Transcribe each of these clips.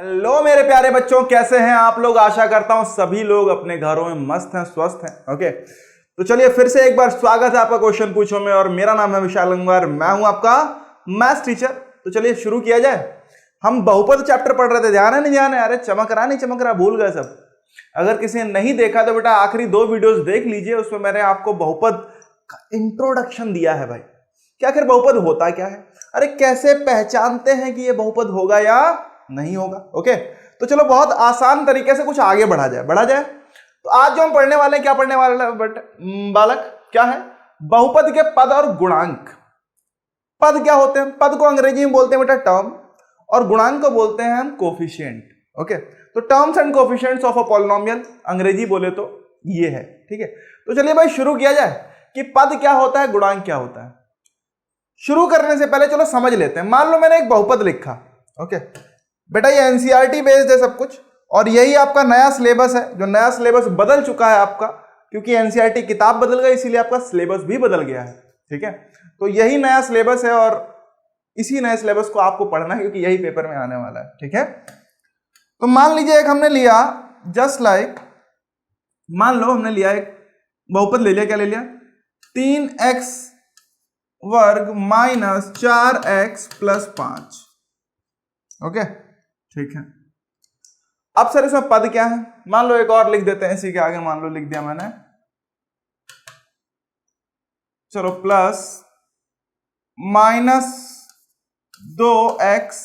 Hello मेरे प्यारे बच्चों, कैसे हैं आप लोग। आशा करता हूं सभी लोग अपने घरों में मस्त हैं, स्वस्थ हैं। ओके, तो चलिए फिर से एक बार स्वागत है आपका क्वेश्चन पूछो में। और मेरा नाम है विशाल गंगवार, मैं हूं आपका मैथ्स टीचर। तो चलिए शुरू किया जाए। हम बहुपद चैप्टर पढ़ रहे थे, ध्यान है नहीं ध्यान है? अरे चमक रहा नहीं चमक रहा, भूल गए सब। अगर किसी ने नहीं देखा तो बेटा आखिरी 2 वीडियोस देख लीजिए, उसमें मैंने आपको बहुपद का इंट्रोडक्शन दिया है भाई। कि आखिर बहुपद होता क्या है, अरे कैसे पहचानते हैं कि ये बहुपद होगा या नहीं होगा। ओके, तो चलो बहुत आसान तरीके से कुछ आगे बढ़ा जाए। तो आज जो हम पढ़ने वाले हैं, क्या पढ़ने वाले हैं बालक, क्या है? बहुपद के पद और गुणांक। पद क्या होते हैं? पद को अंग्रेजी में बोलते हैं बेटा टर्म, और गुणांक को बोलते हैं हम कोफिशिएंट। ओके, तो terms and coefficients of a polynomial, अंग्रेजी बोले तो ये है। ठीक है, तो चलिए भाई शुरू किया जाए कि पद क्या होता है, गुणांक क्या होता है। शुरू करने से पहले चलो समझ लेते हैं। मान लो मैंने एक बहुपद लिखा। ओके बेटा, ये एनसीईआरटी बेस्ड है सब कुछ, और यही आपका नया सिलेबस है। जो नया सिलेबस बदल चुका है आपका, क्योंकि एनसीईआरटी किताब बदल गई, इसीलिए आपका सिलेबस भी बदल गया है। ठीक है, तो यही नया सिलेबस है और इसी नए सिलेबस को आपको पढ़ना है, क्योंकि यही पेपर में आने वाला है। ठीक है, तो मान लीजिए एक हमने लिया, जस्ट लाइक मान लो हमने लिया एक बहुपद ले लिया। क्या ले लिया? 3x वर्ग माइनस 4x प्लस 5। ओके ठीक है, अब सर इसमें पद क्या है? मान लो एक और लिख देते हैं इसी के आगे, मान लो लिख दिया मैंने, चलो प्लस माइनस 2x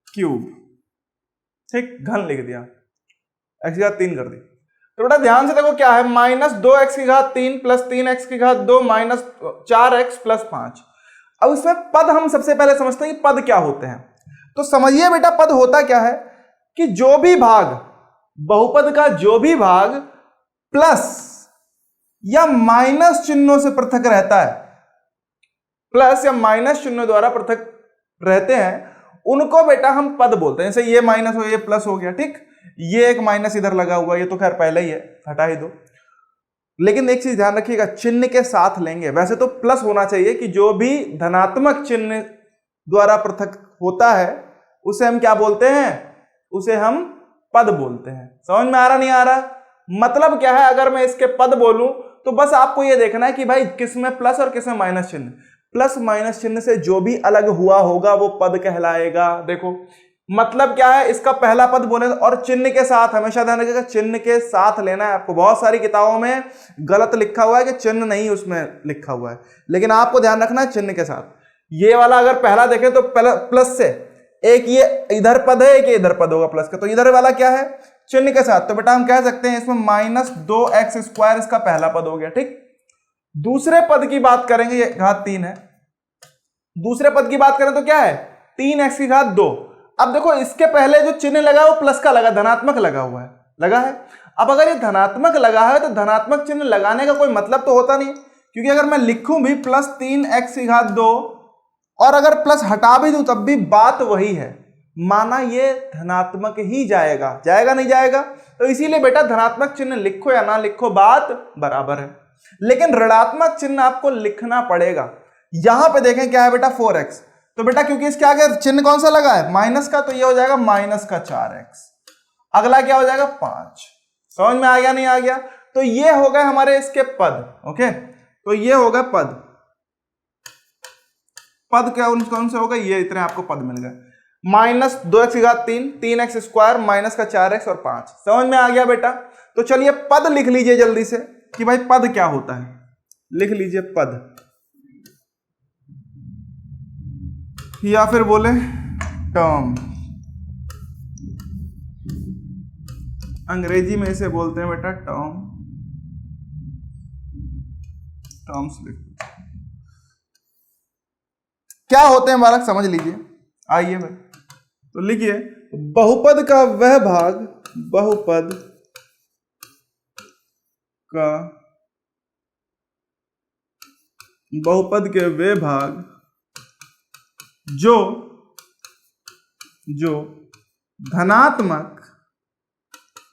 क्यूब। ठीक, घन लिख दिया, x की घात 3 कर दी। तो बेटा ध्यान से देखो क्या है, माइनस 2x की घात 3 प्लस 3x की घात 2 माइनस 4x प्लस 5। अब इसमें पद हम सबसे पहले समझते हैं कि पद क्या होते हैं। तो समझिए बेटा, पद होता क्या है कि जो भी भाग, बहुपद का जो भी भाग प्लस या माइनस चिन्हों से पृथक रहता है, प्लस या माइनस चिन्हों द्वारा पृथक रहते हैं, उनको बेटा हम पद बोलते हैं। जैसे ये माइनस हो, ये प्लस हो गया। ठीक, ये एक माइनस इधर लगा हुआ, ये तो खैर पहले ही है, हटा ही दो। लेकिन एक चीज ध्यान रखिएगा, चिन्ह के साथ लेंगे। वैसे तो प्लस होना चाहिए कि जो भी धनात्मक चिन्ह द्वारा पृथक होता है उसे हम क्या बोलते हैं? उसे हम पद बोलते हैं। समझ में आ रहा नहीं आ रहा? मतलब क्या है, अगर मैं इसके पद बोलूं तो बस आपको यह देखना है कि भाई किसमें प्लस और किसमें माइनस चिन्ह। प्लस माइनस चिन्ह से जो भी अलग हुआ होगा वो पद कहलाएगा। देखो मतलब क्या है, इसका पहला पद बोले और चिन्ह के साथ, हमेशा ध्यान रखिएगा चिन्ह के साथ लेना है आपको। बहुत सारी किताबों में गलत लिखा हुआ है कि चिन्ह नहीं उसमें लिखा हुआ है, लेकिन आपको ध्यान रखना है चिन्ह के साथ। ये वाला अगर पहला देखें तो प्लस से, एक ये इधर पद है, एक ये इधर पद होगा प्लस का, तो इधर वाला क्या है? चिन्ह के साथ। तो बेटा हम कह सकते हैं इसमें माइनस 2x स्क्वायर इसका पहला पद हो गया। ठीक, दूसरे पद की बात करेंगे, ये घात 3 है। दूसरे पद की बात करें तो क्या है? 3x की घात 2। अब देखो इसके पहले जो चिन्ह लगा है वो प्लस का लगा, धनात्मक लगा हुआ है, लगा है। अब अगर ये धनात्मक लगा है तो धनात्मक चिन्ह लगाने का कोई मतलब तो होता नहीं, क्योंकि अगर मैं लिखूं भी प्लस 3x की घात 2 और अगर प्लस हटा भी दूं तब भी बात वही है, माना ये धनात्मक ही जाएगा। जाएगा नहीं जाएगा? तो इसीलिए बेटा धनात्मक चिन्ह लिखो या ना लिखो बात बराबर है, लेकिन ऋणात्मक चिन्ह आपको लिखना पड़ेगा। यहां पे देखें क्या है बेटा, 4x। तो बेटा क्योंकि इसके आगे चिन्ह कौन सा लगा है? माइनस का, तो ये हो जाएगा माइनस का 4x। अगला क्या हो जाएगा? 5। समझ में आ गया नहीं आ गया? तो ये हो गए हमारे इसके पद। ओके, तो ये होगा पद। पद क्या कौन से होगा? ये इतने आपको पद मिल गए, माइनस 2x की घात 3, 3x स्क्वायर माइनस का 4x और 5। समझ में आ गया बेटा? तो चलिए पद लिख लीजिए जल्दी से कि भाई पद क्या होता है। लिख लीजिए पद, या फिर बोले टर्म। अंग्रेजी में इसे बोलते हैं बेटा टर्म, टर्म्स लिख। क्या होते हैं बालक समझ लीजिए, आइए भाई। तो लिखिए, बहुपद का वह भाग, बहुपद का, बहुपद के वे भाग जो धनात्मक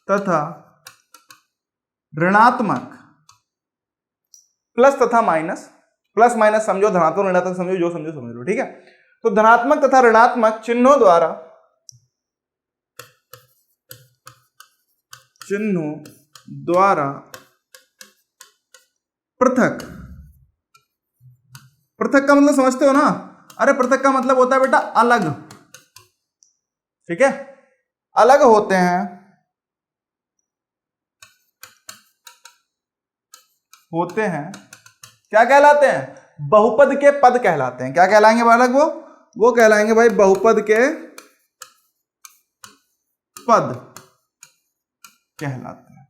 तथा ऋणात्मक, प्लस तथा माइनस, प्लस माइनस समझो, धनात्मक ऋणात्मक समझो, जो समझो समझ लो। ठीक है, तो धनात्मक तथा ऋणात्मक चिन्हों द्वारा चिन्हों द्वारा पृथक। पृथक का मतलब समझते हो ना? अरे पृथक का मतलब होता है बेटा अलग, ठीक है, अलग होते हैं, क्या कहलाते हैं? बहुपद के पद कहलाते हैं। क्या कहलाएंगे बालक? वो कहलाएंगे भाई बहुपद के पद कहलाते हैं,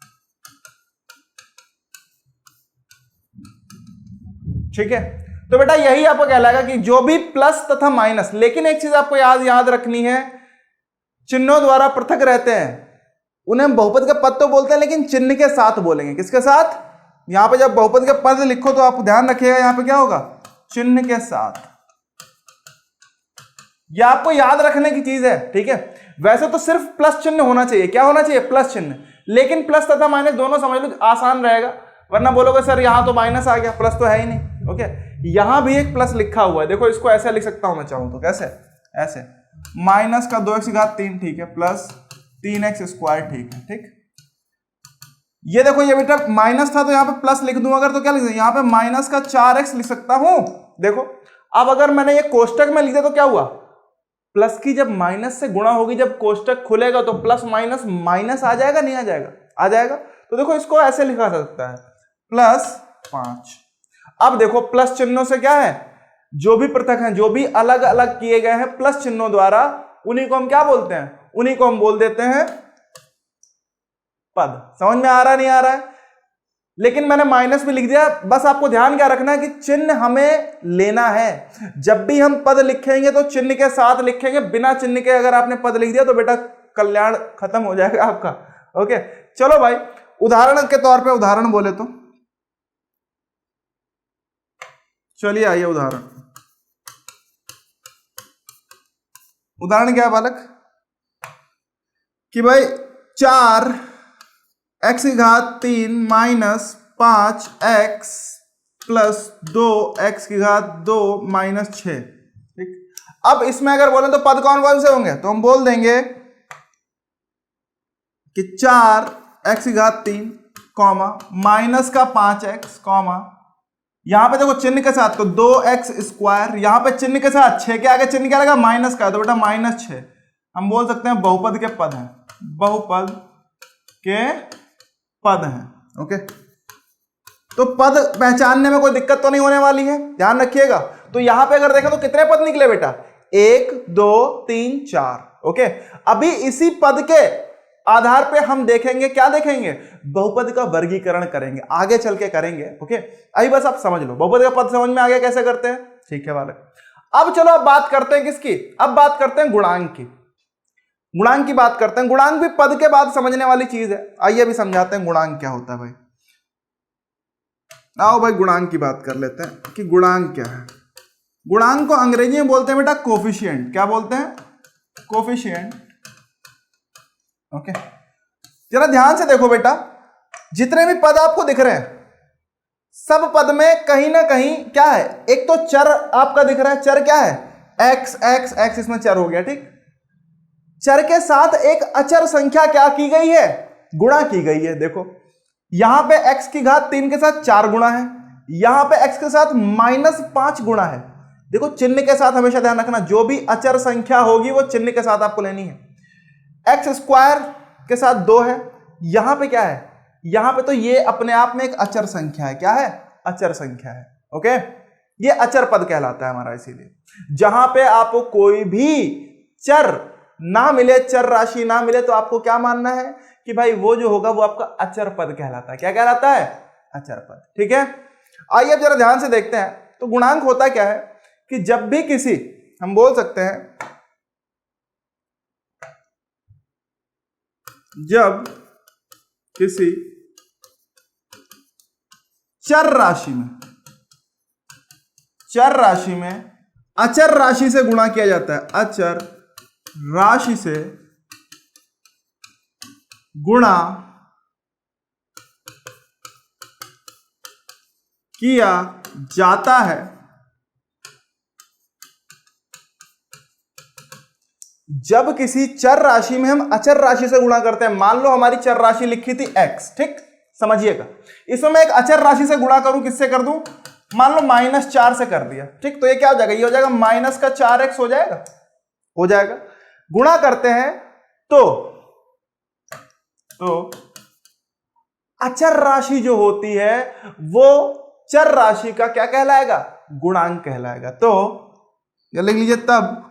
ठीक है। तो बेटा यही आपको कहलाएगा कि जो भी प्लस तथा माइनस, लेकिन एक चीज आपको याद रखनी है, चिन्हों द्वारा पृथक रहते हैं उन्हें हम बहुपद के पद तो बोलते हैं, लेकिन चिन्ह के साथ बोलेंगे। किसके साथ? यहां पे जब बहुपद के पद लिखो तो आप ध्यान रखिएगा यहां पे क्या होगा? चिन्ह के साथ। यह आपको याद रखने की चीज है, ठीक है। वैसे तो सिर्फ प्लस चिन्ह होना चाहिए। क्या होना चाहिए? प्लस चिन्ह। लेकिन प्लस तथा माइनस दोनों समझ लो, आसान रहेगा। वरना बोलोगे सर यहां तो माइनस आ गया, प्लस तो है ही नहीं। ओके, यहां भी एक प्लस लिखा हुआ है, देखो इसको ऐसे लिख सकता हूं मैं चाहूं तो। कैसे? ऐसे, माइनस का 2x की घात 3, ठीक है, प्लस 3x स्क्वायर, ठीक है, ठीक। ये देखो, ये बेटा माइनस था तो यहां पे प्लस लिख दूं अगर, तो क्या लिख दूं? यहां पे माइनस का 4x लिख सकता हूं। देखो अब अगर मैंने ये कोष्टक में लिख दिया तो क्या हुआ? प्लस की जब माइनस से गुणा होगी, जब कोष्टक खुलेगा तो प्लस माइनस माइनस आ जाएगा, नहीं आ जाएगा? आ जाएगा। तो देखो इसको ऐसे लिखा जा सकता है, प्लस 5। अब देखो प्लस चिन्हों से क्या है? जो भी पृथक हैं, जो भी अलग अलग किए गए हैं प्लस चिन्हों द्वारा, उन्हीं को हम क्या बोलते हैं? उन्हीं को हम बोल देते हैं पद। समझ में आ रहा नहीं आ रहा है? लेकिन मैंने माइनस भी लिख दिया। बस आपको ध्यान क्या रखना है कि चिन्ह हमें लेना है। जब भी हम पद लिखेंगे तो चिन्ह के साथ लिखेंगे। बिना चिन्ह के अगर आपने पद लिख दिया तो बेटा कल्याण खत्म हो जाएगा आपका। ओके, चलो भाई उदाहरण के तौर पे उदाहरण बोले तो चलिए आइए उदाहरण क्या है बालक? कि भाई 4x की घात 3 माइनस 5x प्लस 2x की घात 2 माइनस 6, ठीक। अब इसमें अगर बोले तो पद कौन कौन से होंगे? तो हम बोल देंगे कि 4x की घात 3 कॉमा माइनस का 5x कॉमा, यहां पे देखो चिन्ह के साथ तो 2x स्क्वायर, यहां पे चिन्ह के साथ 6 के आगे चिन्ह क्या लगा? माइनस का, तो बेटा माइनस 6। हम बोल सकते हैं बहुपद के पद हैं, बहुपद के पद हैं। ओके, तो पद पहचानने में कोई दिक्कत तो नहीं होने वाली है, ध्यान रखिएगा। तो यहां पे अगर देखें तो कितने पद निकले बेटा? 1 2 3 4। ओके, अभी इसी पद के आधार पे हम देखेंगे, क्या देखेंगे? बहुपद का वर्गीकरण करेंगे, आगे चल के करेंगे। ओके, अभी बस आप समझ लो बहुपद का पद समझ में आ गया कैसे करते हैं, ठीक है बालक। अब चलो अब बात करते हैं किसकी? अब बात करते हैं गुणांक की। गुणांक की बात करते हैं। गुणांक भी पद के बाद समझने वाली चीज है। आइए अभी समझाते हैं गुणांक क्या होता है भाई। आओ भाई गुणांक की बात कर लेते हैं कि गुणांक क्या है। गुणांक को अंग्रेजी में बोलते हैं बेटा कोफिशिएंट। क्या बोलते हैं? कोफिशिएंट। ओके, जरा ध्यान से देखो बेटा, जितने भी पद आपको दिख रहे हैं सब पद में कहीं ना कहीं क्या है? एक तो चर आपका दिख रहा है। चर क्या है? x x x, इसमें चर हो गया, ठीक। चर के साथ एक अचर संख्या क्या की गई है? गुणा की गई है। देखो यहां पे x की घात 3 के साथ 4 गुणा है, यहां पे x के साथ -5 गुणा है। देखो चिन्ह के साथ हमेशा ध्यान रखना, जो भी अचर संख्या होगी वो चिन्ह के साथ आपको लेनी है। एक्स स्क्वायर के साथ 2 है, यहां पे क्या है? यहां पे तो ये अपने आप में एक अचर संख्या है। क्या है? अचर संख्या है। ओके, ये अचर पद कहलाता है हमारा। इसीलिए जहां पे आपको कोई भी चर ना मिले, चर राशि ना मिले, तो आपको क्या मानना है कि भाई वो जो होगा वो आपका अचर पद कहलाता है। क्या कहलाता है? अचर पद, ठीक है। आइए अब जरा ध्यान से देखते हैं। तो गुणांक होता क्या है कि जब भी किसी, हम बोल सकते हैं जब किसी चर राशि में अचर राशि से गुणा किया जाता है, अचर राशि से गुणा किया जाता है, जब किसी चर राशि में हम अचर राशि से गुणा करते हैं, मान लो हमारी चर राशि लिखी थी x, ठीक, समझिएगा, इसमें मैं एक अचर राशि से गुणा करूं, किससे कर दूं, मान लो -4 से कर दिया, ठीक, तो ये क्या हो जाएगा, ये हो जाएगा -4x हो जाएगा, गुणा करते हैं तो अचर राशि जो होती है वो चर राशि का क्या कहलाएगा, गुणांक कहलाएगा। तो ये लिख लीजिए, तब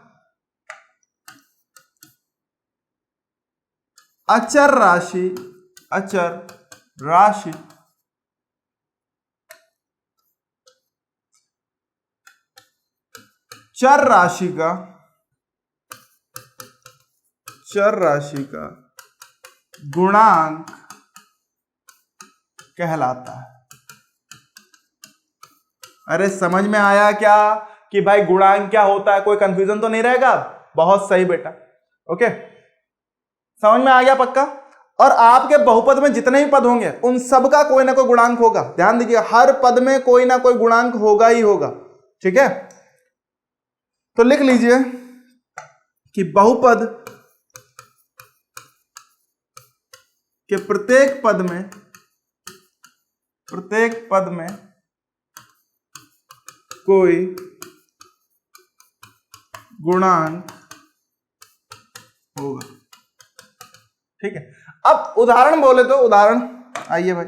अचर राशि चर राशि का गुणांक कहलाता है। अरे समझ में आया क्या कि भाई गुणांक क्या होता है, कोई कंफ्यूजन तो नहीं रहेगा? बहुत सही बेटा, ओके, समझ में आ गया पक्का। और आपके बहुपद में जितने भी पद होंगे उन सब का कोई ना कोई गुणांक होगा, ध्यान दीजिए, हर पद में कोई ना कोई गुणांक होगा ही होगा, ठीक है। तो लिख लीजिए कि बहुपद के प्रत्येक पद में कोई गुणांक होगा, ठीक है। अब उदाहरण बोले तो उदाहरण, आइए भाई,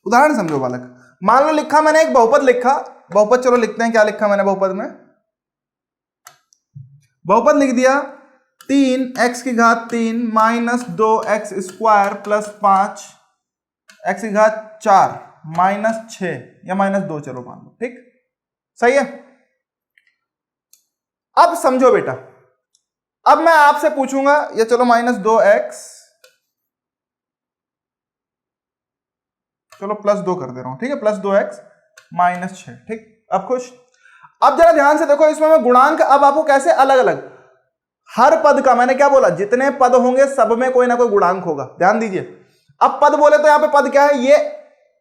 उदाहरण समझो बालक, मान लो लिखा मैंने एक बहुपद लिखा, बहुपद चलो लिखते हैं, क्या लिखा मैंने बहुपद में, बहुपद लिख दिया 3x³ minus 2x² plus 5x4 -6 या -2, चलो मान लो, ठीक, सही है। अब समझो बेटा, अब मैं आपसे पूछूंगा, ये चलो -2x, चलो +2 कर दे रहा हूं, ठीक है, +2x -6, ठीक, अब खुश। अब जरा ध्यान से देखो, इसमें मैं गुणांक अब आपको कैसे अलग अलग, हर पद का, मैंने क्या बोला, जितने पद होंगे सब में कोई ना कोई गुणांक होगा, ध्यान दीजिए। अब पद बोले तो यहां पे पद क्या है, ये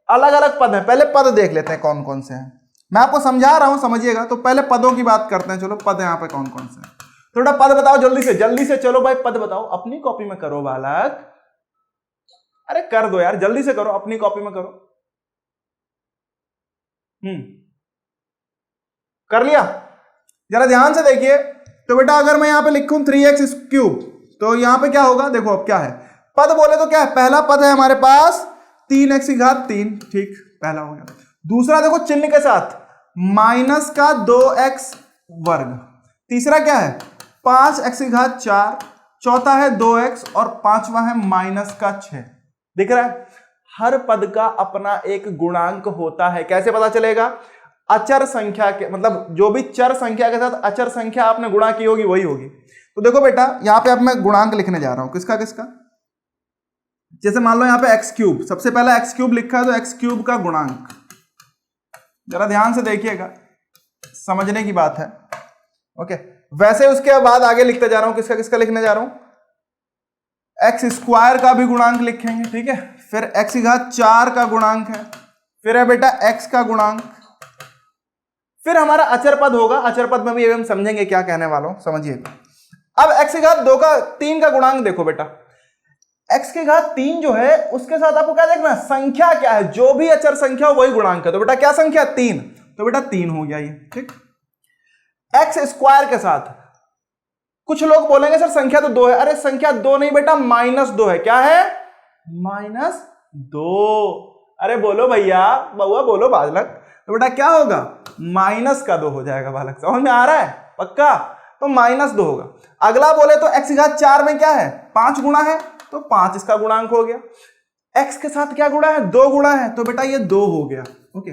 अलग अलग पद हैं, पहले पद देख लेते हैं कौन कौन से हैं, मैं आपको समझा रहा हूं, समझिएगा। तो पहले पदों की बात करते हैं, चलो पद यहां पे कौन कौन से हैं, थोड़ा पद बताओ जल्दी से, चलो भाई पद बताओ, अपनी कॉपी में करो बालक, अरे कर दो यार, जल्दी से करो, अपनी कॉपी में करो। कर लिया? जरा ध्यान से देखिए, तो बेटा अगर मैं यहां पे लिखूं 3x³, तो यहां पे क्या होगा, देखो अब क्या है, पद बोले तो क्या है, पहला पद है हमारे पास 3x³, ठीक, पहला हो गया। दूसरा देखो चिन्ह के साथ -2x², तीसरा क्या है 5x4, चौथा है 2x और पांचवा है -6, दिख रहा है। हर पद का अपना एक गुणांक होता है, कैसे पता चलेगा, अचर संख्या के, मतलब जो भी चर संख्या के साथ अचर संख्या आपने गुणा की होगी वही होगी। तो देखो बेटा यहां पे अब मैं गुणांक लिखने जा रहा हूं, किसका, जैसे मान लो यहां पे x³, सबसे पहला x³ लिखा है, तो x³ का गुणांक, जरा ध्यान से देखिएगा, समझने की बात है, ओके। वैसे उसके बाद आगे लिखते जा रहा हूं, किसका लिखने जा रहा हूं, x² का भी गुणांक लिखेंगे, ठीक है, फिर x4 का गुणांक है, फिर है बेटा x का गुणांक, फिर हमारा अचर पद होगा, अचर पद में भी हम समझेंगे क्या कहने वाला हूं, समझिएगा। अब x3 का गुणांक देखो बेटा, x3 जो है उसके साथ आपको क्या देखना, संख्या क्या है, जो भी अचर संख्या हो वही गुणांक है, तो बेटा क्या संख्या 3, तो बेटा 3 हो गया ये, ठीक। x² के साथ कुछ लोग बोलेंगे सर संख्या तो 2 है, अरे संख्या 2 नहीं बेटा, -2 है, क्या है, -2, अरे बोलो भैया, बउआ बोलो बालक, तो बेटा क्या होगा, -2 हो जाएगा बालक, समझ में आ रहा है पक्का, तो -2 होगा। अगला बोले तो x4 में क्या है, 5 गुणा है, तो 5 इसका गुणांक हो गया। x के साथ क्या गुणा है, 2 गुणा है, तो बेटा ये 2 हो गया, ओके।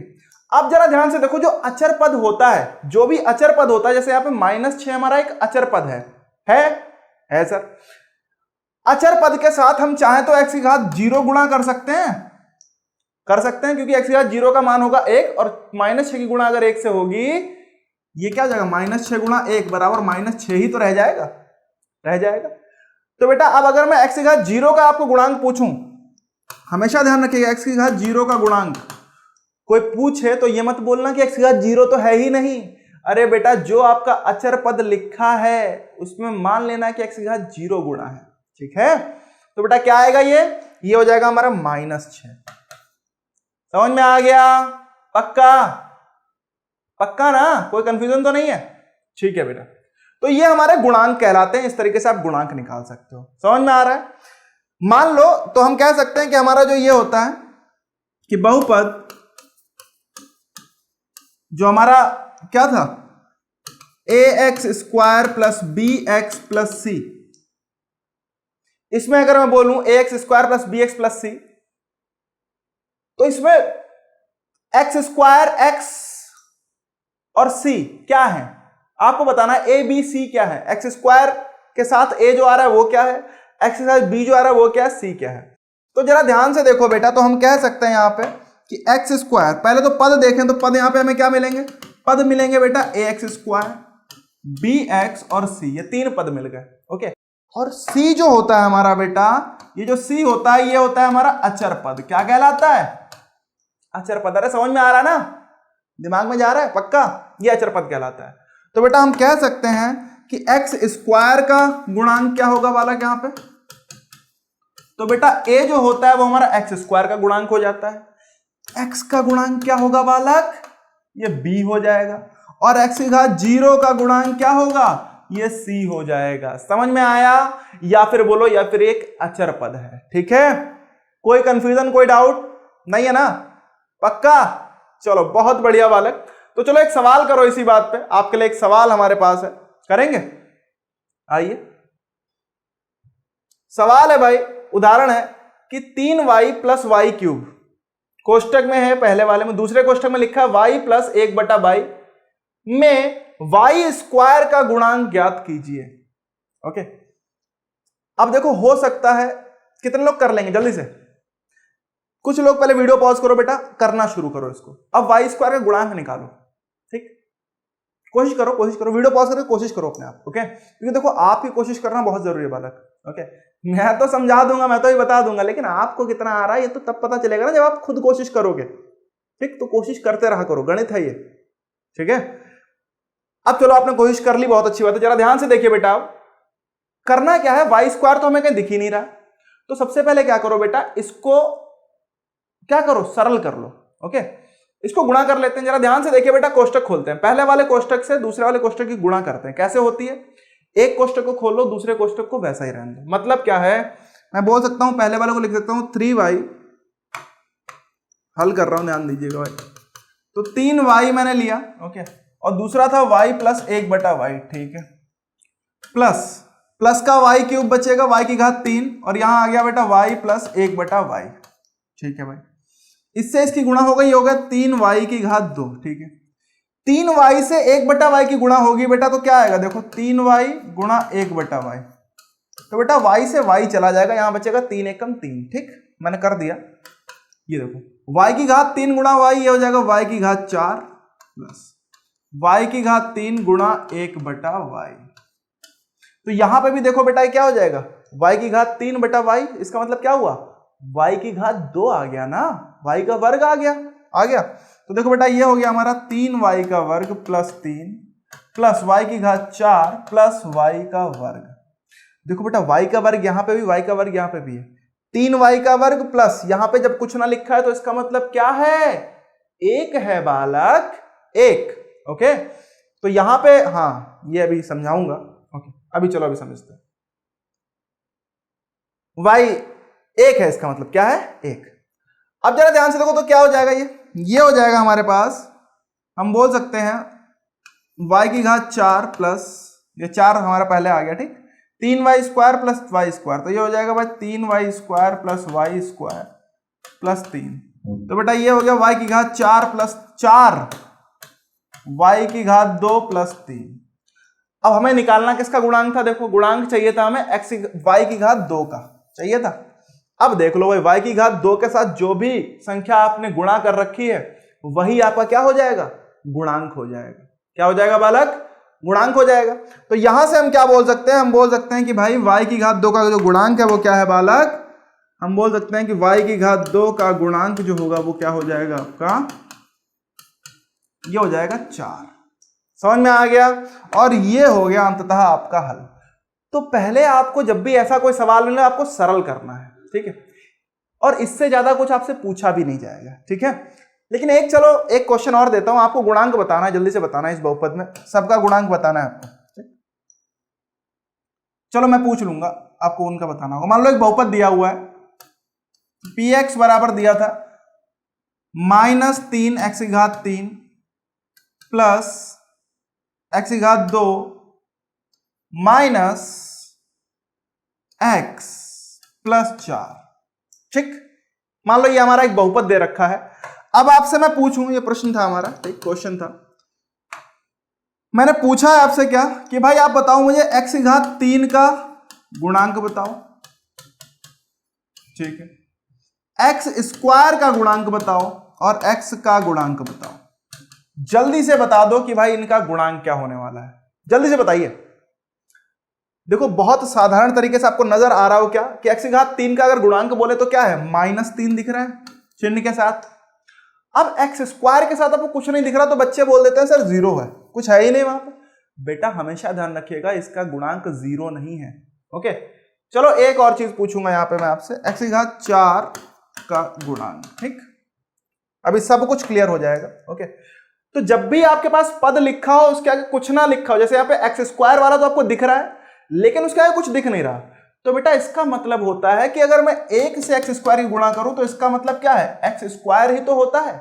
अब जरा ध्यान से देखो, जो अचर पद होता है, जो भी अचर पद होता है, जैसे यहाँ पे -6 हमारा एक अचर पद है सर, अचर पद के साथ हम चाहें तो x0 गुणा कर सकते हैं, क्योंकि x0 का मान होगा 1 और -6 की गुणा अगर 1 से होगी, ये क्या हो जाएगा, -6 गुणा 1 बराबर -6 ही तो रह जाएगा। तो बेटा अब अगर मैं x0 का आपको गुणांक पूछूं, हमेशा ध्यान रखिएगा x0 का गुणांक कोई पूछे तो ये मत बोलना कि x की घात 0 तो है ही नहीं। अरे बेटा जो आपका अचर पद लिखा है उसमें मान लेना कि x की घात 0 गुणा है, ठीक है। तो बेटा क्या आएगा, ये हो जाएगा हमारा -6। समझ में आ गया? पक्का पक्का ना, कोई कंफ्यूजन तो नहीं है? ठीक है बेटा, तो ये हमारे गुणांक कहलाते हैं। इस तरीके से आप गुणांक निकाल सकते हो। समझ में आ रहा है? मान लो तो हम कह सकते हैं कि हमारा जो ये होता है कि बहुपद जो हमारा क्या था, ax² plus bx plus c, इसमें अगर मैं बोलूं ax² plus bx plus c, तो इसमें x² x और c क्या है आपको बताना है। a b c क्या है, x² के साथ a जो आ रहा है वो क्या है, x के साथ b जो आ रहा है वो क्या है, c क्या है। तो जरा ध्यान से देखो बेटा, तो हम कह सकते हैं यहां पे कि x², पहले तो पद देखें तो पद यहां पे हमें क्या मिलेंगे, पद मिलेंगे बेटा ax², bx और c, ये 3 पद मिल गए। ओके, और c जो होता है हमारा बेटा, ये जो c होता है ये होता है हमारा अचर पद। क्या कहलाता है, अचर पद। अरे समझ में आ रहा है ना, दिमाग में जा रहा है पक्का, ये अचर पद कहलाता है। तो बेटा हम कह सकते हैं कि x² का गुणांक क्या होगा बालक यहां पे, तो बेटा a जो होता है वो हमारा x² का गुणांक हो जाता है। x का गुणांक क्या होगा बालक, ये b हो जाएगा, और x की घात 0 का गुणांक क्या होगा, ये c हो जाएगा। समझ में आया? या फिर बोलो या फिर एक अचर पद है, ठीक है। कोई कंफ्यूजन, कोई डाउट नहीं है ना, पक्का? चलो बहुत बढ़िया बालक। तो चलो एक सवाल करो इसी बात पे, आपके लिए एक सवाल हमारे पास है, करेंगे? आइए, सवाल है भाई, उदाहरण है कि 3y प्लस वाई क्यूब, कोष्टक में है पहले वाले में, दूसरे कोष्टक में लिखा है y प्लस 1/y में y² का गुणांक ज्ञात कीजिए। ओके, अब देखो हो सकता है कितने लोग कर लेंगे जल्दी से, कुछ लोग पहले वीडियो पॉज करो बेटा, करना शुरू करो इसको। अब y² का गुणांक निकालो, ठीक, कोशिश करो वीडियो पॉज करके कोशिश करो अपने आप। ओके, क्योंकि देखो आपकी कोशिश करना बहुत जरूरी है बालक। ओके, मैं तो समझा दूंगा, मैं तो ही बता दूंगा, लेकिन आपको कितना आ रहा है ये तो तब पता चलेगा ना जब आप खुद कोशिश करोगे। ठीक, तो कोशिश करते रहा करो, गणित है ये, ठीक है। अब चलो आपने कोशिश कर ली, बहुत अच्छी बात है। जरा ध्यान से देखिए बेटा, अब करना क्या है, y² तो हमें कहीं दिख ही नहीं रहा, तो सबसे पहले क्या करो बेटा, इसको क्या करो, सरल कर लो। ओके, इसको गुणा कर लेते हैं। जरा ध्यान से देखिए बेटा, कोष्टक खोलते हैं, पहले वाले कोष्टक से दूसरे वाले कोष्टक की गुणा करते हैं। कैसे होती है, एक कोष्टक को खोलो, दूसरे कोष्टक को वैसा ही रहने दो। मतलब क्या है, मैं बोल सकता हूं पहले वाले को लिख सकता हूं 3y, हल कर रहा हूं ध्यान दीजिएगा भाई, तो 3y मैंने लिया। ओके, और दूसरा था y प्लस 1/y, ठीक है, प्लस का y क्यूब बचेगा, y की घात 3, और यहां आ गया बेटा y प्लस 1/y, ठीक है भाई। इससे इसकी गुणा हो गई, होगा 3y की घात 2, ठीक है। 3y से 1/y की गुणा होगी बेटा, तो क्या आएगा, देखो 3y गुणा 1/y, तो बेटा y से y चला जाएगा, यहां बचेगा 3 एकम 3, ठीक, मैंने कर दिया। ये देखो y की घात 3 गुणा y, ये हो जाएगा y की घात 4 प्लस y की घात 3 गुणा 1/y। तो यहां पे भी देखो बेटा क्या हो जाएगा, y की घात 3/y, इसका मतलब क्या हुआ, y की घात 2 आ गया ना, y का वर्ग आ गया। तो देखो बेटा ये हो गया हमारा 3y का वर्ग प्लस 3 प्लस y की घात 4 प्लस y का वर्ग। देखो बेटा y का वर्ग यहां पे भी, y का वर्ग यहां पे भी है, 3y का वर्ग प्लस यहां पे जब कुछ ना लिखा है तो इसका मतलब क्या है, 1 है बालक, 1। ओके, तो यहां पे हाँ ये अभी समझाऊंगा। ओके, अभी चलो अभी समझते हैं। y 1 है, इसका मतलब क्या है, 1। अब जरा ध्यान से देखो तो क्या हो जाएगा, ये हो जाएगा हमारे पास, हम बोल सकते हैं y की घात 4 प्लस, ये 4 हमारा पहले आ गया, ठीक, 3y² प्लस y², तो ये हो जाएगा भाई 3y² प्लस y² प्लस 3। तो बेटा ये हो गया y की घात 4 प्लस 4 y की घात 2 प्लस 3। अब हमें निकालना किसका गुणांक था, देखो गुणांक चाहिए था हमें y की घात 2 का चाहिए था। अब देख लो भाई y की घात 2 के साथ जो भी संख्या आपने गुणा कर रखी है वही आपका क्या हो जाएगा, गुणांक हो जाएगा। क्या हो जाएगा बालक, गुणांक हो जाएगा। तो यहां से हम क्या बोल सकते हैं, हम बोल सकते हैं कि भाई y की घात 2 का जो गुणांक है वो क्या है बालक, हम बोल सकते हैं कि y की घात 2 का गुणांक जो होगा वो क्या हो जाएगा आपका ये हो जाएगा 4। समझ में आ गया? और ये हो गया अंततः आपका हल। तो पहले आपको जब भी ऐसा कोई सवाल मिले आपको सरल करना है, ठीक है, और इससे ज्यादा कुछ आपसे पूछा भी नहीं जाएगा, ठीक है। लेकिन चलो एक क्वेश्चन और देता हूं आपको, गुणांक बताना है, जल्दी से बताना है इस बहुपद में, सबका गुणांक बताना है आपको। चलो मैं पूछ लूंगा, आपको उनका बताना होगा। मान लो एक बहुपद दिया हुआ है, px बराबर दिया था -3x3 plus x2 minus x plus 4, ठीक। मान लो ये हमारा एक बहुपद दे रखा है। अब आपसे मैं पूछूं, ये प्रश्न था हमारा, एक क्वेश्चन था, मैंने पूछा है आपसे क्या कि भाई आप बताओ मुझे x3 का गुणांक बताओ, ठीक है, x² का गुणांक बताओ और x का गुणांक बताओ। जल्दी से बता दो कि भाई इनका गुणांक क्या होने वाला है, जल्दी से बताइए। देखो बहुत साधारण तरीके से आपको नजर आ रहा हो क्या कि x3 का अगर गुणांक बोले तो क्या है, -3 दिख रहा है चिन्ह के साथ। अब x² के साथ आपको कुछ नहीं दिख रहा तो बच्चे बोल देते हैं सर 0 है, कुछ है ही नहीं वहां पर। बेटा हमेशा ध्यान रखिएगा इसका गुणांक 0 नहीं है, ओके। चलो एक और चीज पूछूंगा यहां पे मैं आपसे, x4 का गुणांक, ठीक। अभी सब कुछ क्लियर हो जाएगा, ओके। तो जब भी आपके पास पद लिखा हो उसके आगे कुछ ना लिखा हो, जैसे यहाँ पे x² वाला तो आपको दिख रहा है लेकिन उसके आगे कुछ दिख नहीं रहा, तो बेटा इसका मतलब होता है कि अगर मैं 1 से x² की गुणा करूं तो इसका मतलब क्या है, x² ही तो होता है।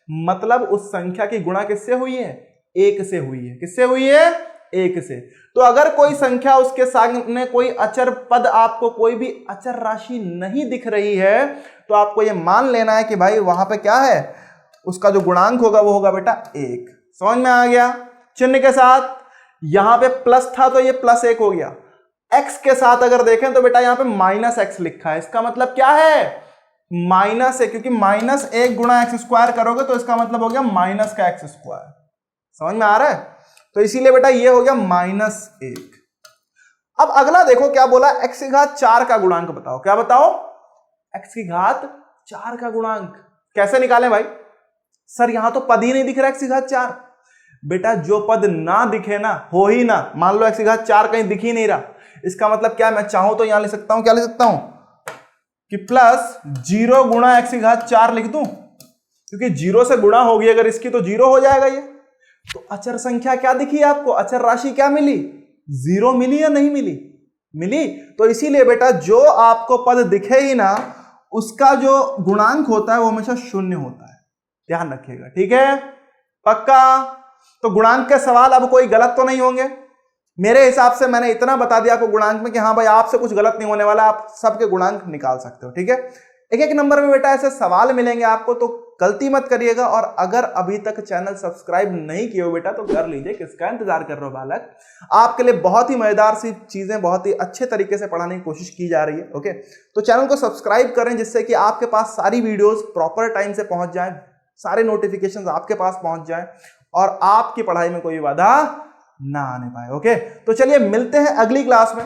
मतलब उस संख्या की गुणा किससे हुई है, 1 से हुई है। किससे हुई है, 1 से। तो अगर कोई संख्या उसके सामने कोई अचर पद, आपको कोई भी अचर राशि नहीं दिख रही है तो आपको यह मान लेना है कि भाई वहां पे क्या है, उसका जो गुणांक होगा वो होगा बेटा 1। समझ में आ गया? चिन्ह के साथ यहां पे प्लस था तो ये +1 हो गया। x के साथ अगर देखें तो बेटा यहां पे -x लिखा है, इसका मतलब क्या है, माइनस है, क्योंकि -1 गुणा x² करोगे तो इसका मतलब हो गया माइनस का x²। समझ में आ रहा है? तो इसीलिए बेटा ये हो गया -1। अब अगला देखो क्या बोला, x4 का गुणांक बताओ। क्या बताओ, x4 का गुणांक कैसे निकालें भाई? सर यहां तो पद ही नहीं दिख रहा x4। बेटा जो पद ना दिखे ना, हो ही ना, मान लो x4 कहीं दिख ही नहीं रहा, इसका मतलब क्या है, मैं चाहूं तो यहां लिख सकता हूं, क्या लिख सकता हूं कि +0 गुणा x4 लिख दूं, क्योंकि 0 से गुणा होगी अगर इसकी तो 0 हो जाएगा ये। तो अचर संख्या क्या दिखी आपको, अचर राशि क्या मिली, 0 मिली या नहीं मिली, मिली। तो इसीलिए बेटा जो आपको पद दिखे ही ना उसका जो गुणांक होता है वो हमेशा 0 होता है, ध्यान रखिएगा, ठीक है, पक्का। तो गुणांक के सवाल अब कोई गलत तो नहीं होंगे मेरे हिसाब से। मैंने इतना बता दिया आपको गुणांक में कि हाँ भाई आपसे कुछ गलत नहीं होने वाला, आप सबके गुणांक निकाल सकते हो, ठीक है। एक नंबर में बेटा ऐसे सवाल मिलेंगे आपको, तो गलती मत करिएगा। और अगर अभी तक चैनल सब्सक्राइब नहीं किए हो बेटा तो कर लीजिए, किसका इंतजार कर रहे हो बालक। आपके लिए बहुत ही मजेदार सी चीजें बहुत ही अच्छे तरीके से पढ़ाने की कोशिश की जा रही है, ओके। तो चैनल को सब्सक्राइब करें जिससे कि आपके पास सारी वीडियोस प्रॉपर टाइम से पहुंच जाए, सारे नोटिफिकेशंस आपके पास पहुंच जाए और आपकी पढ़ाई में कोई बाधा ना आने पाए, ओके। तो चलिए मिलते हैं अगली क्लास में।